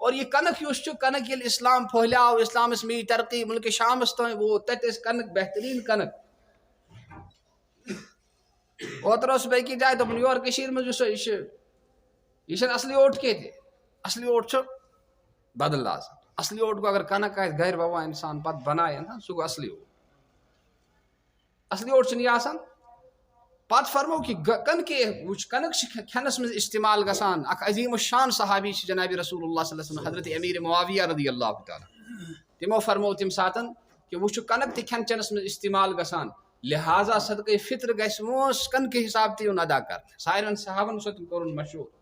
اور یہ کنک یُس چھُ کنک ییٚلہِ اسلام پھہلیو اسلامس میٖج ترقی مُلکہِ شامس تام ووت تتہِ ٲسۍ کنک بہتریٖن کنک اوترٕ اوسُس بہٕ أکِس جایہِ دوٚپُن یورٕ کٔشیٖرِ منٛز یُس یہ چھنہٕ اصلی اوٹ کینٛہہ تہِ اصلی اوٹ چھُ بدل آسان اصلی اوٹ گوٚو اگر کنک آسہِ گرِ ووان انسان پتہٕ بنایہِ نا سُہ گوٚو اصلی اوٹ اصلی اوٹ چھُنہٕ یہِ آسان پتہٕ فرمو کہ کنکہِ وٕچھ کنک چھِ کھٮ۪نس منٛز استعمال گژھان اکھ عظیٖم الشان صحابی چھِ جناب رسول اللہ صلی اللہ علیہ وسلم حضرت امیر معاویہ رضی اللہ تعالیٰ تِمو فرمو تمہِ ساتہٕ کہ وٕچھو کنک تہِ کھٮ۪ن چٮ۪نس منٛز استعمال گژھان لہذا صدقے فطر گژھِ وۄنۍ کنکہِ حساب تہِ یُن ادا کرنہٕ سارنٕے صحابن سۭتۍ کوٚرُن مشہوٗر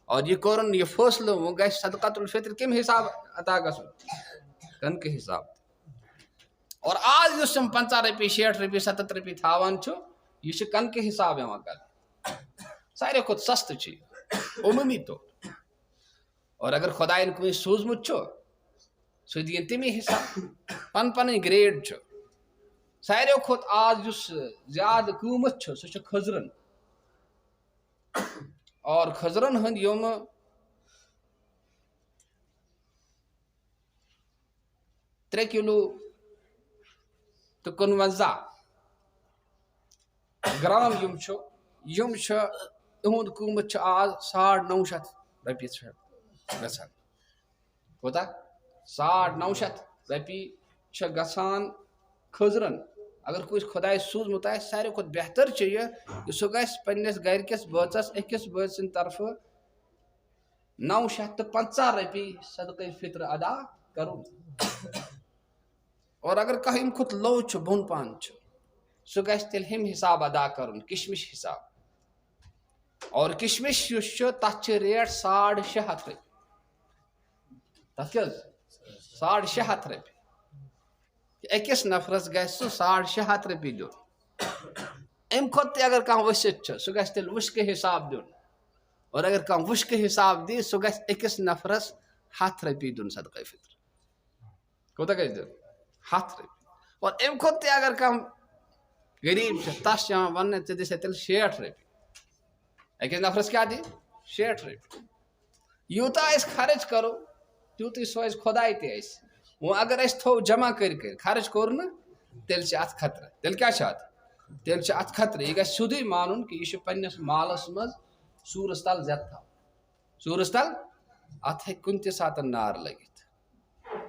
اور یہ کوٚرُن یہ فٲصلہٕ وۄنۍ گژھِ صدقۃ الفطر کمہِ حساب ادا گژھُن کنکہِ حساب اور آز یُس یِم 50 رۄپیہِ 60 رۄپیہِ 70 رۄپیہِ تھاوان چھُ یہ چھُ کنکہِ حساب یِوان کرنہٕ ساروی کھۄتہٕ سستہٕ چھُ یہِ عموٗمی طور اور اگر خۄدایَن کٲنٛسہِ سوٗزمُت چھُ سُہ دِیِن تمی حساب پنٕنۍ گریڈ چھُ ساروی کھۄتہٕ آز یُس زیادٕ قۭمتھ چھُ سُہ چھُ کھٔزرن اور کھٔزرن ہٕنٛدۍ یِم 3 کِلوٗ تہٕ 55 گرام یِم چھِ تہد قیمت آز 950 رۄپیہِ گژھان کوتاہ 950 رۄپیہِ چھِ گژھان کھٔزرن اگر کٲنٛسہِ خۄداے سوٗزمُت آسہِ ساروی کھۄتہٕ بہتر چھُ یہِ سُہ گژھِ پننِس گرِکِس بٲژس أکِس بٲژ سٕنٛدِ طرفہٕ 950 رۄپیہِ صدقہ فطر ادا کرُن اور اگر کانٛہہ اَمہِ کھۄتہٕ لوٚو چھُ بۄن پہن چھُ سُہ گژھِ تیٚلہِ ہُمہِ حساب ادا کرُن کشمش حساب اور کشمش یُس چھُ تتھ چھِ ریٹ 650 رۄپیہِ تتھ کیٛاہ حظ 650 رۄپیہِ أکِس نفرس گژھِ سُہ 650 رۄپیہِ دیُن اَمہِ کھۄتہٕ تہِ اگر کانٛہہ ؤسِتھ چھُ سُہ گژھِ تیٚلہِ وُشکہٕ حساب دیُن اور اگر کانٛہہ وُشکہٕ حساب دی سُہ گژھِ أکِس نفرس 100 رۄپیہِ دیُن صدقہ فطر کوتاہ گژھِ دیُن 100 رۄپیہِ اور اَمہِ کھۄتہٕ تہِ اگر کانٛہہ غریٖب چھُ تس چھِ یِوان وننہٕ ژٕ دِ سا تیٚلہِ 60 رۄپیہِ أکِس نفرس کیٛاہ دی 60 رۄپیہِ یوٗتاہ أسۍ خرٕچ کرو تیوٗتٕے سوزِ خۄداے تہِ اَسہِ وۄنۍ اگر أسۍ تھوٚو جمع کٔرۍ خرٕچ کوٚر نہٕ تیٚلہِ چھِ اتھ خطرٕ تیٚلہِ کیٛاہ چھُ اتھ تیٚلہِ چھُ اتھ خطرٕ یہِ گژھِ سیوٚدُے مانُن کہِ یہِ چھُ پننِس مالس منٛز سوٗرس تل زٮ۪تہٕ تھاوُن سوٗرس تل اتھ ہیٚکہِ کُنہِ تہِ ساتہٕ نار لٔگِتھ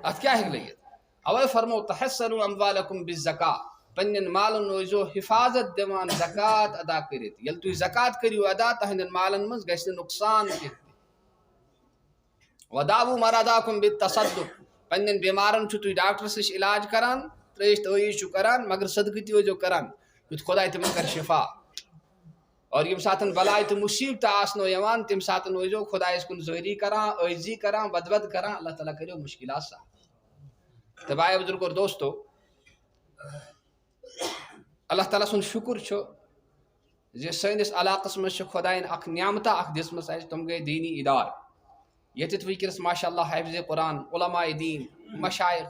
اتھ کیٛاہ ہیٚکہِ لٔگِتھ اوے فرمو تحسنوا اموالکم بالزکاۃ پننٮ۪ن مالن ٲسۍزیو حفاظت دِوان زکات ادا کٔرِتھ ییٚلہِ تُہۍ زکات کٔرِو ادا تہنٛدٮ۪ن مالن منٛز گژھِ نہٕ نۄقصان کینٛہہ وداوٗ مراداکم بالتصدق پننٮ۪ن بٮ۪مارن چھُو تُہۍ ڈاکٹرس نِش علاج کران ترٛیش تٲیٖج چھُو کران مگر صدقہٕ تہِ ٲسۍزیو کران یُتھ خۄداے تِمن کرِ شفا اور ییٚمہِ ساتہٕ بلاے تہٕ مُصیٖبتہٕ آسنو یِوان تمہِ ساتہٕ ٲسۍزیو خۄدایس کُن زٲری کران عٲجزی کران ودود کران اللہ تعالیٰ کٔرِو مُشکلات سہل تہٕ بھاے بزرگ اور دوستو اللہ تعالیٰ سُنٛد شُکر چھُ زِ سٲنِس علاقس منٛز چھِ خۄداین اکھ نعمتا اکھ دِژمٕژ اسہِ تِم گٔے دیٖنی اِدارٕ ییٚتٮ۪تھ وٕنکیٚنس ماشاء اللہ حافظ قرآن علماء دیٖن مشایخ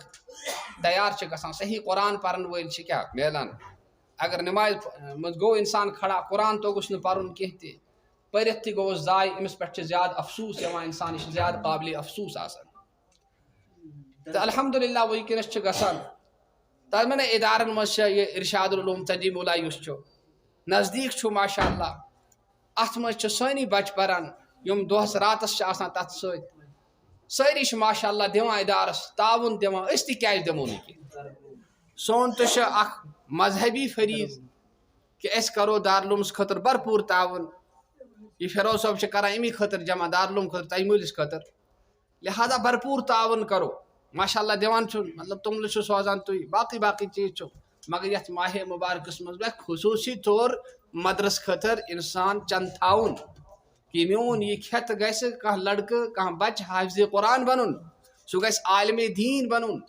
تیار چھِ گژھان صحیح قرآن پرن وٲلۍ چھِ کیٛاہ میلان اگر نمازِ منٛز گوٚو اِنسان کھڑا قرآن توٚگُس نہٕ پرُن کینٛہہ تہِ پٔرِتھ تہِ گوٚوُس ضایہِ أمِس پٮ۪ٹھ چھِ زیادٕ افسوٗس یِوان اِنسان یہِ چھِ زیادٕ قابلِ افسوٗس آسان تہٕ الحمدُاللہ وٕنکیٚنس چھِ گژھان تِمن اِدارن منٛز چھِ یہِ ارشاد العلوم تدیٖم اللہ یُس چھُ نزدیٖک چھُ ماشاء اللہ اتھ منٛز چھِ سٲنی بچہِ پران یِم دۄہس راتس چھِ آسان تتھ سۭتۍ سٲری چھِ ماشاء اللہ دِوان اِدارس تعاوُن دِوان أسۍ تہِ کیٛازِ دِمو نہٕ کینٛہہ سون تہِ چھُ اکھ مذہبی فریٖض کہِ أسۍ کرو دارالعلوٗمس خٲطرٕ بھرپوٗر تعاوُن یہِ فیروز صٲب چھِ کران امی خٲطرٕ جمع دارالعلوٗم خٲطرٕ تجمیٖلس خٲطرٕ لہٰذا بھرپوٗر تعاوُن کرو ماشاء اللہ دِوان چھُ مطلب توٚملہٕ چھُ سوزان تُہۍ باقٕے چیٖز چھُ مگر یتھ ماہِ مُبارکس منٛز گژھِ خصوٗصی طور مدرس خٲطرٕ انسان چنٛدٕ تھاوُن کہِ میون یہِ کھٮ۪تھ گژھِ کانٛہہ لڑکہٕ کانٛہہ بچہِ حافظِ قرآن بنُن سُہ گژھِ عالمِ دیٖن بنُن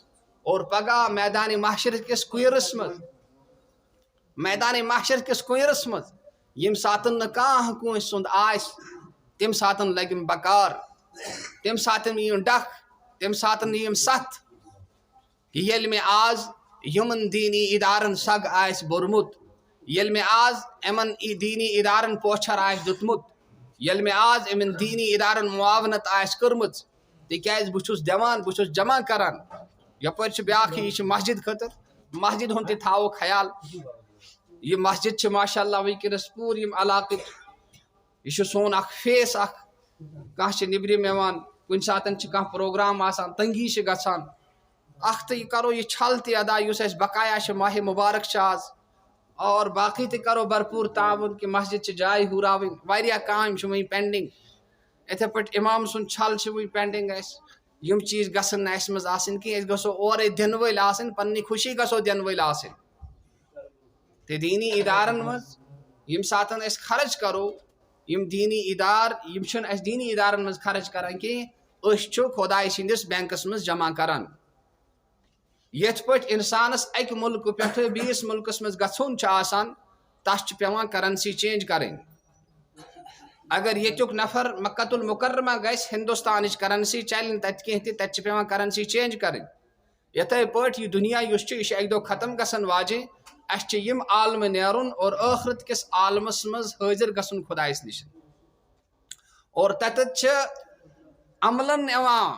اور پگاہ میدانِ محشر کِس کُیرس منٛز ییٚمہِ ساتہٕ نہٕ کانٛہہ کٲنٛسہِ سُنٛد آسہِ تمہِ ساتہٕ لگن بکار تمہِ ساتہٕ یِیِن ڈکھ تمہِ ساتہٕ یِیِن سَتھ ییٚلہِ مےٚ آز یِمن دیٖنی اِدارن سگ آسہِ بوٚرمُت ییٚلہِ مےٚ آز یِمن دیٖنی اِدارن پوچھر آسہِ دیُتمُت ییٚلہِ مےٚ آز یِمن دیٖنی اِدارن معاونت آسہِ کٔرمٕژ تِکیٛازِ بہٕ چھُس دِوان بہٕ چھُس جمع کران یپٲرۍ چھِ بیاکھ یہِ چھِ مسجد خٲطرٕ مسجد ہُنٛد تہِ تھاوو خیال یہِ مسجد چھِ ماشاء اللہ وٕنکیٚنس پوٗرٕ یِم علاقٕکۍ یہِ چھُ سون اکھ فیس اکھ کانٛہہ چھِ نیبرِم یِوان کُنہِ ساتہٕ چھِ کانٛہہ پروگرام آسان تنگی چھِ گژھان اکھ تہٕ یہِ کرو یہِ چھل تہِ ادا یُس اَسہِ بقایا چھِ ماہِ مُبارک چھِ آز اور باقٕے تہِ کرو بھرپوٗر تعاوُن کہِ مسجد چھِ جایہِ ہُراوٕنۍ واریاہ کامہِ چھِ وُنہِ پینڈِنگ یِتھے پٲٹھۍ اِمام سُنٛد چھل چھِ وُنہِ پینڈِنگ اَسہِ یِم چیٖز گژھن نہٕ اَسہِ منٛز آسٕنۍ کینٛہہ أسۍ گژھو اورے دِنہٕ وٲلۍ آسٕنۍ پننہِ خوشی گژھو دِنہٕ وٲلۍ آسٕنۍ تہٕ دیٖنی اِدارن منٛز ییٚمہِ ساتہٕ أسۍ خرٕچ کرو یِم دیٖنی اِدارٕ یِم چھِنہٕ اَسہِ دیٖنی اِدارن منٛز خرٕچ کران کینٛہہ أسۍ چھِ خۄداے سٕنٛدِس بینکس منٛز جمع کران یِتھ پٲٹھۍ اِنسانس اکہِ مُلکہٕ پٮ۪ٹھٕ بیٚیِس مُلکس منٛز گژھُن چھُ آسان تس چھُ پیٚوان کرنسی چینج کرٕنۍ اگر ییٚتیُک نفر مکۃ المکرمہ گژھِ ہندوستانٕچ کرنسی چلہِ نہٕ تتہِ کینٛہہ تہِ تتہِ چھِ پیٚوان کرنسی چینج کرٕنۍ یِتھے پٲٹھۍ یہِ دُنیا یُس چھُ یہِ چھُ اکہِ دۄہ ختم گژھن واجِنۍ اسہِ چھِ یِم عالمہٕ نیرُن اور ٲخرت کِس عالمس منٛز حٲضر گژھُن خۄدایس نِش اور تتٮ۪تھ چھِ عملن یِوان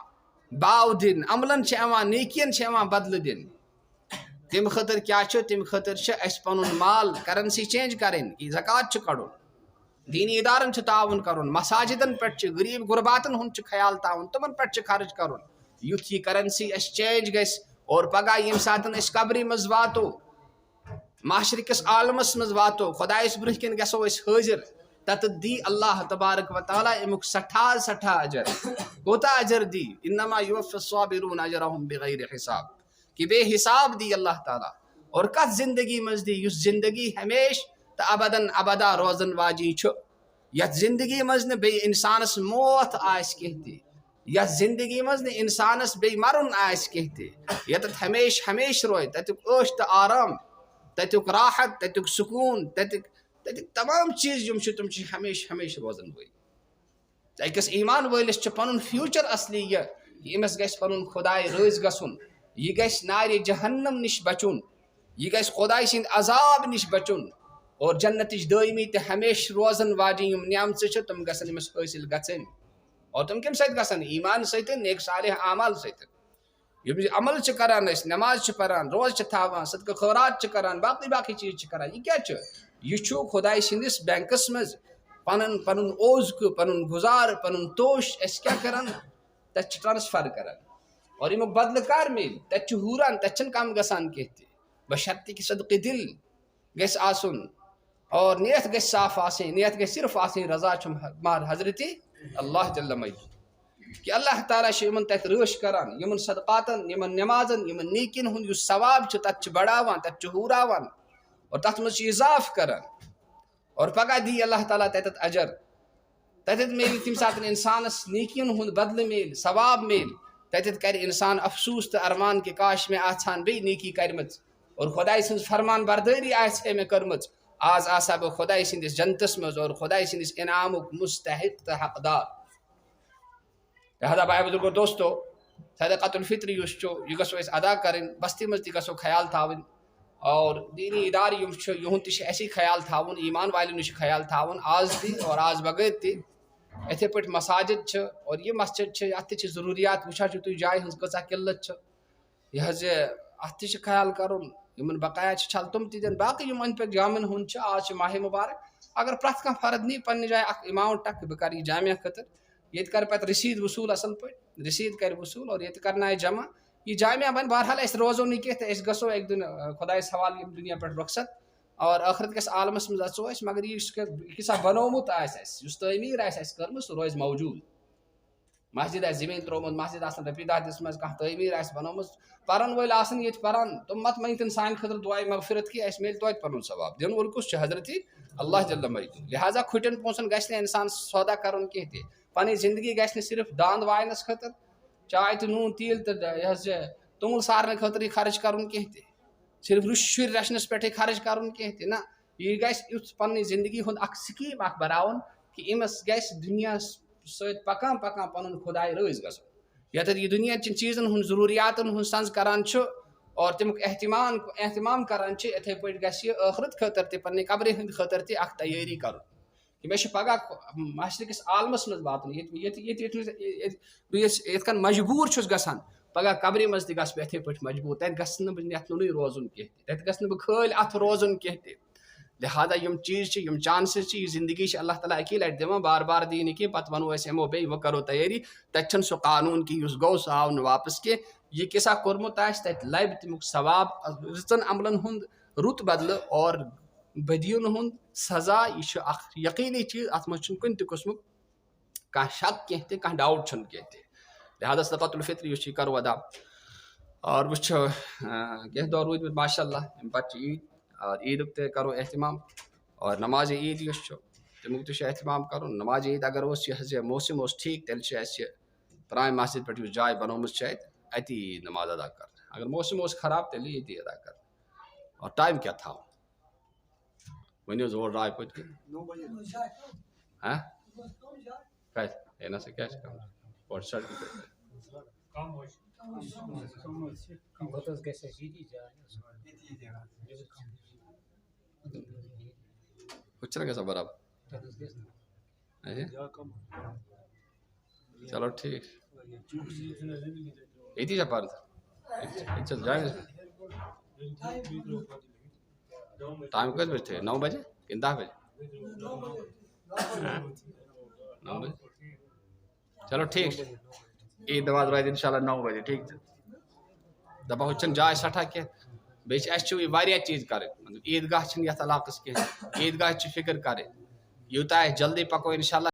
باو دِنہٕ عملن چھِ یِوان نیکین چھِ یِوان بدلہٕ دِنہٕ تمہِ خٲطرٕ کیٛاہ چھُ تمہِ خٲطرٕ چھِ اسہِ پنُن مال کرنسی چینج کرٕنۍ زکات چھُ کڑُن دینی ادارن تعاون کرن مساجدن پہ غریب غرباتن ہند خیال تعاون تمن پہ خرچ کرن یُتھ یہ کرنسی اس چینج گژھِ اور پگہ یم ساتن اس قبری مز واتو معاشرٕ کس عالمس مز واتو خدایس برہ کن گژھو اس حاضر تت دی اللہ تبارک و تعالیٰ امیک سٹھا اجر کوتا اجر دی انما یوفی الصابرون اجرهم بغیر حساب کہ بے حساب دی اللہ تعالیٰ اور کت زندگی مز دی یس زندگی ہمیش تو ابداً ابدا روزن واجی چھ یت زندگی مز نہ بے انسانس موت آس کہتے یت زندگی مز نہ انسانس بے مرن آس کہتے یت ہمیش ہمیش روئے تتک عیش تو آرام تتک راحت تتک سکون تتک تمام چیز تم ہمیش ہمیش روزن وی اکس ایمان ولس پن فیوچر اصلی یہ امس گھ پن خدائے رز گھن یہ گھ نار جہنم نش بچن یہ گھ خدائے سند عذاب نش بچن اور جنتچ دائمی تہ ہمیش روزن واجن نعمت تم گھن امس حاصل گھن اور تم کم ست گھن ایمان ست نیک صالح اعمال ست عمل کران نماز پران روز تھاوان صدقہ خیرات کران باقی چیز کران یہ کیا یہ خدائے سندس بینکس مز پن اوزک پن گزار پن توش اس کیا کران تت ٹرانسفر کران اور امیک بدل کار میل تت ہوران تت کم گسان کہتے بشرطہ کہ صدق دل گھس آسن اور نیت گھس صاف آسن نیت گھس صرف آسن رضا مار حضرت اللہ جل مجد کہ اللہ تعالیٰ یمن تت رش کران یمن صدقاتن یمن نمازن یمن نیکین ہند ثواب تت بڑھاوان تت ہوران اور تت مز اضاف کران اور پگہ دی اللہ تعالیٰ تتت اجر تتت میل تم سات انسانس نیکین ہند بدل میل ثواب میل تتت کر انسان افسوس تو ارمان کہ کاش میں آسان بی نیکی کرمت اور خدائے سن فرمان برداری آسے میں کرمت آز آسا بہ خدائے سندس جنتس مز اور خدائے سندس انعامک مستحق تو حقدار لہذا بھائی بزرگو دوستو صدقۃ الفطر یہ گھو اس ادا کریں بستی مز تہ گھو خیال تھاون اور دینی ادارے یہند تہ ایسی خیال تھاون ایمان والن خیال تھاون آز تہ اور آز بغیر تہ اتھے پٲٹھۍ مساجد اور یہ مسجد ات تہ ضروریات وچھان تھی جائے ہز کۭژاہ قلت یہ حظ ات تہ خیال کرن یمن بقایا چھل تم تہ دن باقی یم أنٛدۍ پٔکۍ جامن ہند آز ماہ مبارک اگر پرٛٮ۪تھ کانٛہہ فرد نی پننہِ جایہِ اکھ اماؤنٹ ٹک بہ کر یہ جامعہ خٲطرٕ یہ کر پتہ رسید وصول اصل پٲٹھۍ رسید کر وصول اور یہ کرنائے جمع یہ جامعہ بن بہرحال اس روزو نی کینٛہہ تہٕ أسۍ گژھو ایک دن خدایس حوالہ یم دنیا پہ رخصت اور ٲخرت کس عالمس مز اژو أسۍ مگر یہ کیسا بنومت آسہِ اَسہِ یُس تعمیٖر آسہِ اَسہِ کٔرمٕژ سُہ روزِ موجود مسجد آسہِ زمیٖن ترومت مسجد آسن رۄپیہِ دہ دِژمٕژ کانٛہہ تعمیٖر آسہِ بنومٕژ پرن وٲلۍ آسن ییٚتہِ پران تم مت منگتن سانہِ خٲطرٕ دعاے مغفرت کی اَسہِ میلہِ توتہِ پنُن ثواب دِنہٕ وول کُس چھُ حضرت اللہ جل مجد لہذا کھُٹٮ۪ن پونٛسن گژھِ نہٕ انسان سودا کرُن کینٛہہ تہِ پنٕنۍ زندگی گژھِ نہٕ صرف داند واینس خٲطرٕ چاے تہٕ نوٗن تیٖل تہٕ یہِ حظ یہِ توٚمُل سارنہٕ خٲطرٕ یہِ خرچ کرُن کینٛہہ تہِ صرف شُرۍ رچھنس پٮ۪ٹھٕے خرچ کرُن کینٛہہ تہِ نہ یہ گژھِ یُتھ پنٕنۍ زندگی ہُنٛد اکھ سکیٖم اکھ بناوُن کہ أمس گژھِ دُنیاہس سۭتۍ پکان پکان پنُن خداے رٲضۍ گژھُن یتھ یہ دنیا چن چیزن ہُنٛد ضروریاتن ہُنٛد سنٛز کران چھُ اور تمیُک اہتمام کران چھِ یِتھے پٲٹھۍ گژھِ یہِ ٲخرت خٲطرٕ تہِ پننہِ قبرِ ہٕنٛدِ خٲطرٕ تہِ اکھ تیٲری کرُن کہ مےٚ چھُ پگاہ معاشرٕ کِس عالمس منٛز واتُن بہٕ یِتھ کٔنۍ مجبوٗر چھُس گژھان پگاہ قبرِ منٛز تہِ گژھٕ بہٕ یِتھے پٲٹھۍ مجبوٗر تتہِ گژھٕ نہٕ بہٕ یتھنُے روزُن کینٛہہ تہِ تتہِ گژھٕ نہٕ بہٕ خٲلۍ اتھ روزُن کینٛہہ تہِ لہذا یم چیز یم چانسز یہ زندگی اللہ تعالیٰ اکی لٹہِ دِوان بار بار دی نہٕ کینٛہہ پتہٕ ونو أسۍ یِمو بیٚیہِ وۄنۍ کرو تیٲری تتہِ چھُنہٕ سُہ قانوٗن کہِ یُس گوٚو سُہ آو نہٕ واپس کینٛہہ یہ کیٛاہ کوٚرمُت آسہِ تتہِ لبہِ تمیُک ثواب رٕژن عملن ہُنٛد رُت بدلہٕ اور بدیٖن ہُنٛد سزا یہ چھُ اکھ یقیٖنی چیٖز اتھ منٛز چھُنہٕ کُنہِ تہِ قٕسمُک کانٛہہ شک کینٛہہ تہِ کانٛہہ ڈاوُٹ چھُنہٕ کینٛہہ تہِ لہذا صدقۃ الفطر یُس چھُ یہِ کرو ادا اور وٕچھو کینٛہہ دۄہ روٗدۍمٕتۍ ماشاء اللہ امہِ پتہٕ چھِ عیٖد اور عیٖدُک تہِ کرو احتمام اور نماز عیٖد یُس چھُ تمیُک تہِ چھُ احتمام کرُن نماز عیٖد اگر اوس یہِ حظ یہِ موسم اوس ٹھیٖک تیٚلہِ چھِ اَسہِ پرٛانہِ مسجد پٮ۪ٹھ یُس جاے بنٲومٕژ چھِ اتی عیٖد نماز ادا کرنہٕ اگر موسم اوس خراب تیٚلہِ ییٚتی ادا کرنہٕ اور ٹایم کیٛاہ تھاوو ؤنِو حظ اور راے پٔتۍ کِنۍ کتہِ ہے نسا کیٛاہ چھِ کران اورٕ سڑکہِ پٮ۪ٹھ چھُنہ گژھان برابر چلو ٹھیٖک ییٚتی چھا پردٕ ییٚتہِ چھا جایہِ ٹایم کٔژِ بجہِ تھٲیِو 9 بجے کِنہٕ 10 بجے 9 بجے چلو ٹھیک عید نماز روزِ انشاءاللہ 9 بجے ٹھیک دپا ہو چھن جاے سٹھا کی بیٚیہِ چھِ اَسہِ چھُ واریاہ چیٖز کَرٕنۍ مطلب عیٖد گاہ چھِنہٕ یَتھ علاقَس کینٛہہ عیٖد گاہ چھِ فِکر کَرٕنۍ یوٗتاہ أسۍ جلدی پَکو اِنشاءاللہ